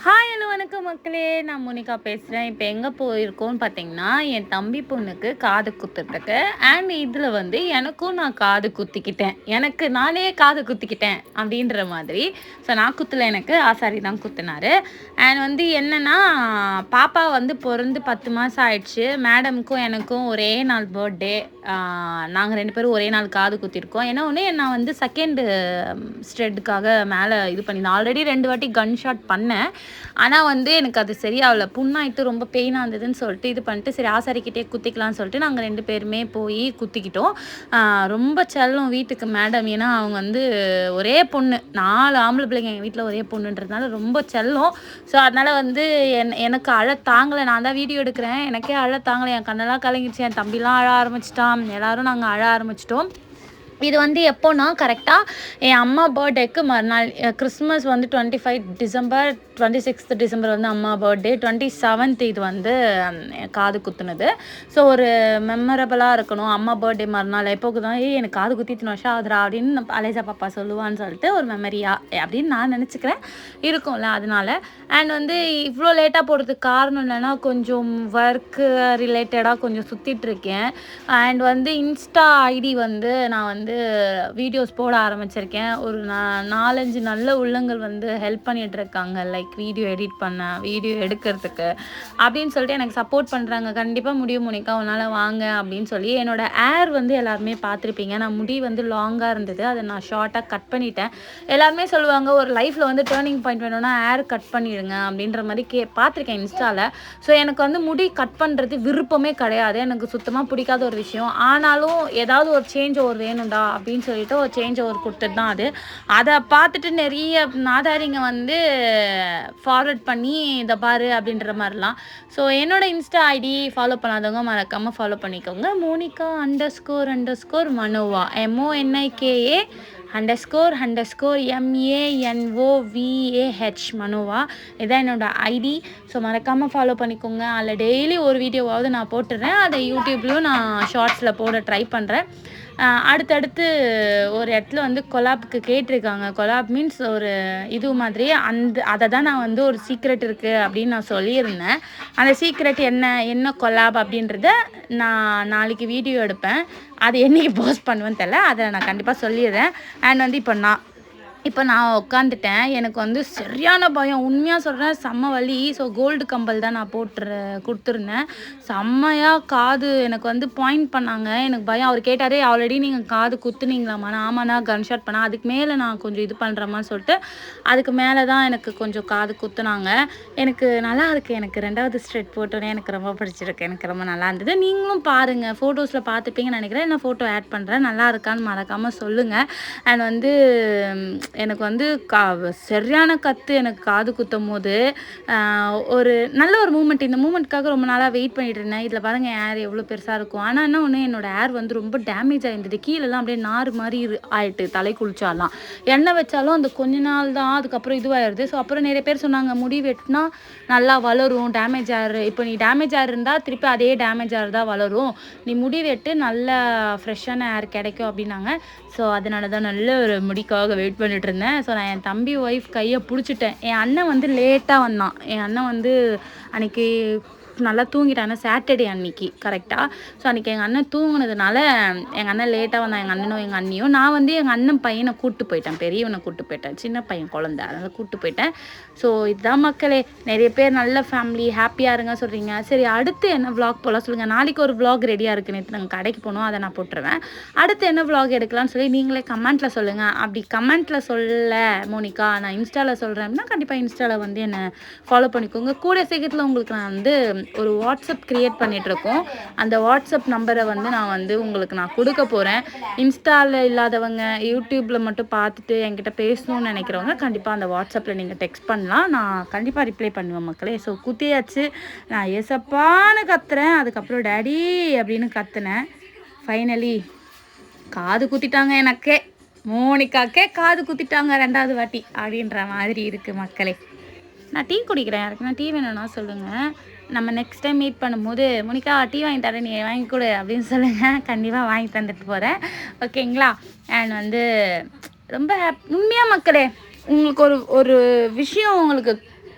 Hi hello வணக்கம் மக்களே, நான் மோனிகா பேசுகிறேன். இப்போ எங்கே போயிருக்கோன்னு பார்த்தீங்கன்னா, என் தம்பி பொண்ணுக்கு காது குத்துறதுக்கு. அண்ட் இதில் வந்து எனக்கும் நான் காது குத்திக்கிட்டேன். எனக்கு நானே காது குத்திக்கிட்டேன் அப்படின்ற மாதிரி. ஸோ நான் குத்தலை, எனக்கு ஆசாரி தான் குத்துனாரு. அண்ட் வந்து என்னென்னா, பாப்பா வந்து பிறந்து 10 மாதம் ஆயிடுச்சு. மேடமுக்கும் எனக்கும் ஒரே நாள் பர்த்டே. நாங்கள் 2 பேரும் ஒரே நாள் காது குத்திருக்கோம். ஏன்னா ஒன்று, நான் வந்து செகண்டு ஸ்ட்ரெட்டுக்காக மேலே இது பண்ணியிருந்தேன். ஆல்ரெடி 2 வாட்டி கன் ஷாட் பண்ணேன். ஆனால் வந்து எனக்கு அது சரியாகல, புண்ணாயிட்டு ரொம்ப பெயினாக இருந்ததுன்னு சொல்லிட்டு இது பண்ணிட்டு, சரி ஆசாரிக்கிட்டே குத்திக்கலாம்னு சொல்லிட்டு நாங்கள் 2 பேருமே போய் குத்திக்கிட்டோம். ரொம்ப செல்லம் வீட்டுக்கு மேடம். ஏன்னா அவங்க வந்து ஒரே பொண்ணு, 4 ஆம்பளை பிள்ளைங்க எங்கள் வீட்டில் ஒரே பொண்ணுன்றதுனால ரொம்ப செல்லம். ஸோ அதனால் வந்து எனக்கு அழ தாங்கலை. நான் தான் வீடியோ எடுக்கிறேன், எனக்கே அழ தாங்கலை. என் கண்ணெல்லாம் கலங்கிடுச்சு, என் தம்பிலாம் அழ ஆரம்பிச்சிட்டான், எல்லோரும் நாங்கள் அழ ஆரம்பிச்சிட்டோம். இது வந்து எப்போனா, கரெக்டாக என் அம்மா பர்த்டேக்கு மறுநாள். கிறிஸ்மஸ் வந்து 25 டிசம்பர், 26 டிசம்பர் வந்து அம்மா பர்த்டே, 27 இது வந்து காது குத்துனது. ஸோ ஒரு மெமரபிளாக இருக்கணும். அம்மா பர்த்டே மறுநாள் எப்போக்கு தான் எனக்கு காது குத்தி இத்தனை வருஷம் ஆகுதுரா அப்படின்னு அலேசா பாப்பா சொல்லுவான்னு சொல்லிட்டு ஒரு மெமரியா அப்படின்னு நான் நினச்சிக்கிறேன், இருக்கும்ல அதனால. அண்ட் வந்து இவ்வளோ லேட்டாக போகிறதுக்கு காரணம் இல்லைன்னா, கொஞ்சம் ஒர்க்கு ரிலேட்டடாக கொஞ்சம் சுற்றிட்டுருக்கேன். அண்ட் வந்து இன்ஸ்டா ஐடி வந்து நான் வந்து வீடியோஸ் போட ஆரம்பிச்சிருக்கேன். ஒரு 4-5 நல்ல உள்ளங்கள் வந்து ஹெல்ப் பண்ணிகிட்டு இருக்காங்க, லைக் வீடியோ எடிட் பண்ண, வீடியோ எடுக்கிறதுக்கு அப்படின்னு சொல்லிட்டு எனக்கு சப்போர்ட் பண்ணுறாங்க. கண்டிப்பாக முடியும் மோனிகா, உன்னால் வாங்க அப்படின்னு சொல்லி. என்னோடய ஏர் வந்து எல்லாருமே பார்த்துருப்பீங்க, நான் முடி வந்து லாங்காக இருந்தது, அதை நான் ஷார்ட்டாக கட் பண்ணிட்டேன். எல்லாருமே சொல்லுவாங்க, ஒரு லைஃப்பில் வந்து டேர்னிங் பாயிண்ட் வேணும்னா ஏர் கட் பண்ணிடுங்க அப்படின்ற மாதிரி பார்த்துருக்கேன் இன்ஸ்டாவில். ஸோ எனக்கு வந்து முடி கட் பண்ணுறது விருப்பமே கிடையாது, எனக்கு சுத்தமாக பிடிக்காத ஒரு விஷயம். ஆனாலும் ஏதாவது ஒரு சேஞ்ச் ஓவர் வேணும்டா அப்படின்னு சொல்லிட்டு ஒரு சேஞ்ச் ஓவர் கொடுத்துட்டு தான் அது. அதை பார்த்துட்டு நிறைய நாதாரிங்க வந்து ஃபார்வர்ட் பண்ணி இதை பாரு அப்படின்ற மாதிரிலாம். ஸோ என்னோடய இன்ஸ்டா ஐடி ஃபாலோ பண்ணாதவங்க மறக்காமல் ஃபாலோ பண்ணிக்கோங்க. மோனிகா _ மனோவா, MONIKA__MANOVAH மனோவா, இதான் என்னோடய ஐடி. ஸோ மறக்காமல் ஃபாலோ பண்ணிக்கோங்க. அதில் டெய்லி ஒரு வீடியோவாவது நான் போட்டுடுறேன். அதை யூடியூப்லேயும் நான் ஷார்ட்ஸில் போட ட்ரை பண்ணுறேன். அடுத்தடுத்து ஒரு இடத்துல வந்து கொலாப்புக்கு கேட்டிருக்காங்க. கொலாப் மீன்ஸ் ஒரு இது மாதிரி, அதை தான் நான் வந்து ஒரு சீக்ரெட் இருக்குது அப்படின்னு நான் சொல்லியிருந்தேன். அந்த சீக்ரெட் என்ன கொலாப் அப்படின்றத நான் நாளைக்கு வீடியோ எடுப்பேன். அது என்றைக்கு போஸ்ட் பண்ணுவேன்னு தெரியல, அதை நான் கண்டிப்பாக சொல்லிடுறேன். அண்ட் வந்து இப்போ நான் உட்காந்துட்டேன். எனக்கு வந்து சரியான பயம், உண்மையாக சொல்கிறேன், செம்ம வலி. ஸோ கோல்டு கம்பல் தான் நான் கொடுத்துருந்தேன். செம்மையாக காது எனக்கு வந்து பாயிண்ட் பண்ணாங்க. எனக்கு பயம். அவர் கேட்டார், ஆல்ரெடி நீங்கள் காது குத்துனீங்களாம்மா? ஆமாண்ணா, கன்ஷாட் பண்ணேன். அதுக்கு மேலே நான் கொஞ்சம் இது பண்ணுறேம்மான்னு சொல்லிட்டு அதுக்கு மேலே தான் எனக்கு கொஞ்சம் காது குத்துனாங்க. எனக்கு நல்லா இருக்குது. எனக்கு 2வது ஸ்ட்ரெட் போட்டோன்னே எனக்கு ரொம்ப பிடிச்சிருக்கு, எனக்கு ரொம்ப நல்லா இருந்தது. நீங்களும் பாருங்கள், ஃபோட்டோஸில் பார்த்துப்பீங்கன்னு நினைக்கிறேன். நான் ஃபோட்டோ ஆட் பண்ணுறேன், நல்லா இருக்கான்னு மறக்காமல் சொல்லுங்கள். அண்ட் வந்து எனக்கு வந்து சரியான கற்று எனக்கு காது குத்தும் போது ஒரு நல்ல ஒரு மூமெண்ட். இந்த மூமெண்ட்காக ரொம்ப நாளாக வெயிட் பண்ணிட்டு இருந்தேன். இதில் பாருங்கள் ஏர் எவ்வளோ பெருசாக இருக்கும். ஆனால் என்ன ஒன்று, என்னோடய ஏர் வந்து ரொம்ப டேமேஜ் ஆகிருந்தது. கீழெல்லாம் அப்படியே நார் மாதிரி ஆகிட்டு, தலை குளிச்சாலாம் எண்ணெய் வச்சாலும் அந்த கொஞ்ச நாள் தான், அதுக்கப்புறம் இதுவாகிடுது. ஸோ அப்புறம் நிறைய பேர் சொன்னாங்க, முடி வெட்டினா நல்லா வளரும், டேமேஜ் ஆகிரு. இப்போ நீ டேமேஜ் ஆகிருந்தால் திருப்பி அதே டேமேஜ் ஆகிறதா வளரும், நீ முடி வெட்டு, நல்ல ஃப்ரெஷ்ஷான ஏர் கிடைக்கும் அப்படின்னாங்க. ஸோ அதனால தான் நல்ல ஒரு முடிக்காக வெயிட் பண்ணிட்டு இருந்தேன். ஸோ நான் என் தம்பி ஒய்ஃப் கையை பிடிச்சிட்டேன். என் அண்ணன் வந்து லேட்டாக வந்தான். என் அண்ணன் வந்து அன்றைக்கி நல்லா தூங்கிட்டாங்க, சாட்டர்டே அன்றைக்கி கரெக்டாக. ஸோ அன்றைக்கி எங்கள் அண்ணன் தூங்கினதுனால எங்கள் அண்ணன் லேட்டாக வந்தான், எங்கள் அண்ணனும் எங்கள் அண்ணியும். நான் வந்து எங்கள் அண்ணன் பையனை கூப்பிட்டு போயிட்டேன், பெரியவனை கூப்பிட்டு போயிட்டேன், சின்ன பையன் குழந்தை, அதனால் கூப்பிட்டு போயிட்டேன். ஸோ இதுதான் மக்களே, நிறைய பேர் நல்ல ஃபேமிலி ஹாப்பியாக இருங்க சொல்கிறீங்க. சரி, அடுத்து என்ன விளாக் போகலாம் சொல்லுங்கள். நாளைக்கு ஒரு விளாக் ரெடியாக இருக்குது. நேற்று நாங்கள் கடைக்கு போனோம், அதை நான் போட்டுருவேன். அடுத்து என்ன விளாக் எடுக்கலாம்னு சொல்லி நீங்களே கமெண்ட்டில் சொல்லுங்கள். அப்படி கமெண்ட்டில் சொல்ல மோனிகா நான் இன்ஸ்டாவில் சொல்கிறேன் அப்படின்னா, கண்டிப்பாக இன்ஸ்டாவில் வந்து என்னை ஃபாலோ பண்ணிக்கோங்க. கூட சீக்கிரத்தில் உங்களுக்கு நான் வந்து ஒரு வாட்ஸ்அப் க்ரியேட் பண்ணிகிட்ருக்கோம். அந்த வாட்ஸ்அப் நம்பரை வந்து நான் வந்து உங்களுக்கு நான் கொடுக்க போகிறேன். இன்ஸ்டாவில் இல்லாதவங்க யூடியூப்பில் மட்டும் பார்த்துட்டு என்கிட்ட பேசணும்னு நினைக்கிறவங்க கண்டிப்பாக அந்த வாட்ஸ்அப்பில் நீங்கள் டெக்ஸ்ட் பண்ணலாம், நான் கண்டிப்பாக ரிப்ளை பண்ணுவேன் மக்களே. ஸோ குத்தியாச்சு, நான் ஏசப்பான்னு கத்துறேன், அதுக்கப்புறம் டேடி அப்படின்னு கத்துனேன். ஃபைனலி காது குத்திட்டாங்க எனக்கே, மோனிகாக்கே காது குத்திட்டாங்க 2வது வாட்டி அப்படின்ற மாதிரி இருக்குது மக்களே. நான் டீ குடிக்கிறேன், யாருக்குன்னா டீ வேணும்னா சொல்லுங்கள். நம்ம நெக்ஸ்ட் டைம் மீட் பண்ணும்போது, மோனிகா டீ வாங்கி தரேன், நீ வாங்கி கொடு அப்படின்னு சொல்லுங்கள். கண்டிப்பாக வாங்கி தந்துட்டு போகிறேன், ஓகேங்களா? அண்ட் வந்து ரொம்ப உண்மையாக மக்களே, உங்களுக்கு ஒரு விஷயம் உங்களுக்கு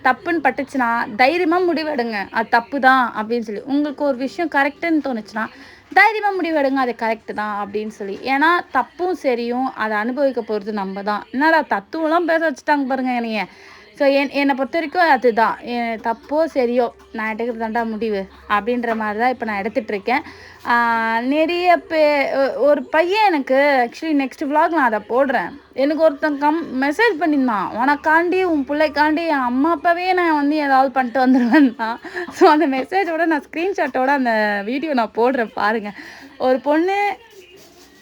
தப்புன்னு பட்டுச்சுன்னா தைரியமாக முடிவெடுங்க அது தப்பு தான் அப்படின்னு சொல்லி. உங்களுக்கு ஒரு விஷயம் கரெக்டுன்னு தோணுச்சுன்னா தைரியமாக முடிவெடுங்க அது கரெக்டு தான் அப்படின்னு சொல்லி. ஏன்னா தப்பும் சரியும் அதை அனுபவிக்க போகிறது நம்ம தான். என்னடா தத்துவம்லாம் பேச வச்சுட்டாங்க பாருங்கள் என்னைய. ஸோ என்னை பொறுத்த வரைக்கும் அதுதான், தப்போ சரியோ நான் எடுக்கிறது தாண்டா முடிவு அப்படின்ற மாதிரி தான் இப்போ நான் எடுத்துகிட்ருக்கேன். நிறைய ஒரு பையன் எனக்கு ஆக்சுவலி நெக்ஸ்ட் விலாக் நான் அதை போடுறேன். எனக்கு ஒருத்தன் மெசேஜ் பண்ணியிருந்தான், உனக்காண்டி உன் பிள்ளைக்காண்டி என் அம்மா அப்பாவே நான் வந்து ஏதாவது பண்ணிட்டு வந்துடுவேன் தான். ஸோ அந்த மெசேஜோட நான் ஸ்க்ரீன்ஷாட்டோட அந்த வீடியோ நான் போடுறேன் பாருங்கள். ஒரு பொண்ணு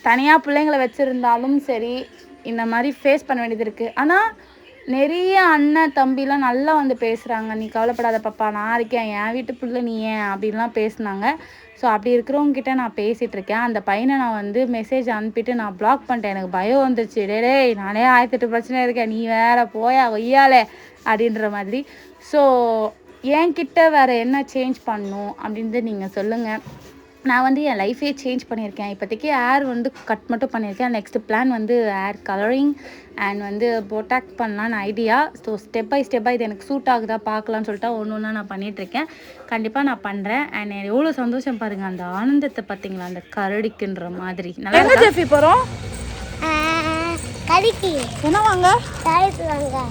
தனியாக பிள்ளைங்களை வச்சுருந்தாலும் சரி இந்த மாதிரி ஃபேஸ் பண்ண வேண்டியது இருக்குது. ஆனால் நிறைய அண்ணன் தம்பிலாம் நல்லா வந்து பேசுகிறாங்க, நீ கவலைப்படாத பாப்பா நான் இருக்கேன், என் வீட்டு பிள்ளை நீ ஏன் அப்படின்லாம் பேசுனாங்க. ஸோ அப்படி இருக்கிறவங்ககிட்ட நான் பேசிகிட்ருக்கேன். அந்த பையனை நான் வந்து மெசேஜ் அனுப்பிட்டு நான் பிளாக் பண்ணிட்டேன். எனக்கு பயம் வந்துருச்சு, டேய் நானே 1008 பிரச்சனை இருக்கேன், நீ வேற போயா ஒய்யாலே அப்படின்ற மாதிரி. ஸோ என்கிட்ட வேறு என்ன சேஞ்ச் பண்ணணும் அப்படின்ட்டு நீங்கள் சொல்லுங்கள். நான் வந்து என் லைஃபே சேஞ்ச் பண்ணியிருக்கேன். இப்போதைக்கு ஹேர் வந்து கட் மட்டும் பண்ணியிருக்கேன். நெக்ஸ்ட்டு பிளான் வந்து ஹேர் கலரிங் அண்ட் வந்து பொட்டாக்ஸ் பண்ணலான்னு ஐடியா. ஸோ ஸ்டெப் பை ஸ்டெப்பாக இது எனக்கு சூட் ஆகுதா பார்க்கலான்னு சொல்லிட்டு ஒன்று ஒன்றா நான் பண்ணிகிட்ருக்கேன். கண்டிப்பாக நான் பண்ணுறேன். அண்ட் எவ்வளோ சந்தோஷம் பாருங்கள், அந்த ஆனந்தத்தை பார்த்தீங்களா, அந்த கரடிக்குன்ற மாதிரி. நல்லா ஜெஃபி போகிறோம் கடிக்கு என்ன வாங்க, டாய்ஸ் வாங்க.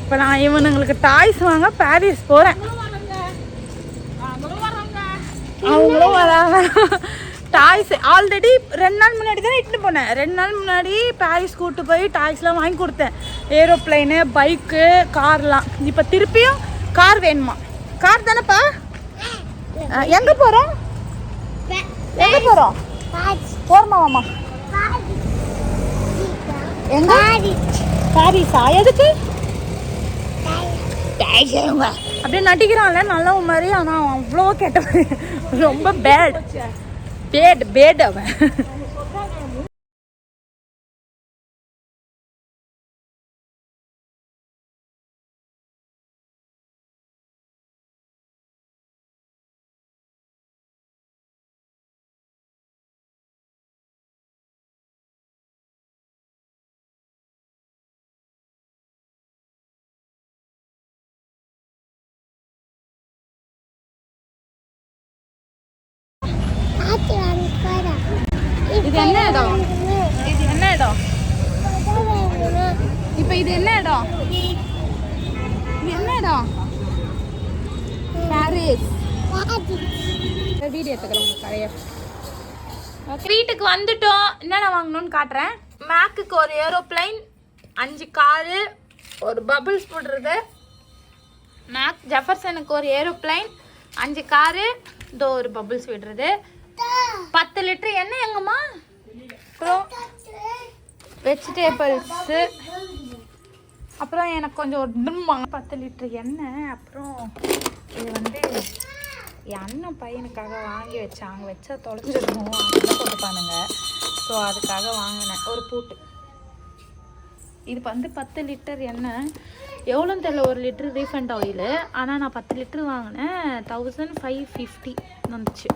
இப்போ நான் இவனுங்களுக்கு டாய்ஸ் வாங்க பாரிஸ் போகிறேன். அவங்களும் வராங்க. டாய்ஸ் ஆல்ரெடி 2 நாள் முன்னாடி தான் இட்டுன்னு போனேன். 2 நாள் முன்னாடி பாரிஸ் கூப்பிட்டு போய் டாய்ஸ்லாம் வாங்கி கொடுத்தேன். ஏரோப்ளைனு, பைக்கு, கார்லாம். இப்போ திருப்பியும் கார் வேணுமா? கார் தானேப்பா? எங்கே போகிறோம்? எங்கே போகிறோம்? போர்மாவாமா எங்க? பாரிஸா? எதுக்கு? அப்படியே நடிக்கிறான்ல நல்லவன் மாதிரி, ஆனால் அவன் அவ்வளோ கேட்டவன், ரொம்ப பேட் அவன். இது என்ன இடம்? இது என்ன இடம்? இப்போ இது என்ன இடம்? இது என்ன இடம்? பாரிஸ். வீடியோ எடுத்துக்கிறோம் உங்கள் கடையை. வீட்டுக்கு வந்துட்டோம். என்னென்ன வாங்கணும்னு காட்டுறேன். மேக்குக்கு ஒரு ஏரோப்ளைன், 5 காரு, ஒரு பபிள்ஸ் போடுறது. மேக் ஜெஃபர்சனுக்கு ஒரு ஏரோப்ளைன், 5 காரு, இதோ ஒரு பபிள்ஸ் விடுறது. 10 லிட்டர் எண்ணெய் எங்கம்மா? அப்புறம் வெஜிடேபிள்ஸு, அப்புறம் எனக்கு கொஞ்சம் ஒரு 10 லிட்டர் எண்ணெய். அப்புறம் இது வந்து என் அண்ணன் பையனுக்காக வாங்கி வச்சாங்க, வச்சா தொலைஞ்சிருக்கும் அதெல்லாம் போட்டுப்பானுங்க. ஸோ அதுக்காக வாங்கினேன் ஒரு பூட்டு. இது வந்து 10 லிட்டர் எண்ணெய். எவ்வளோன்னு தெரியல, 1 லிட்டர் ரீஃபண்ட் ஆயிலு. ஆனால் நான் 10 லிட்டர் வாங்கினேன், 1550 வந்துச்சு.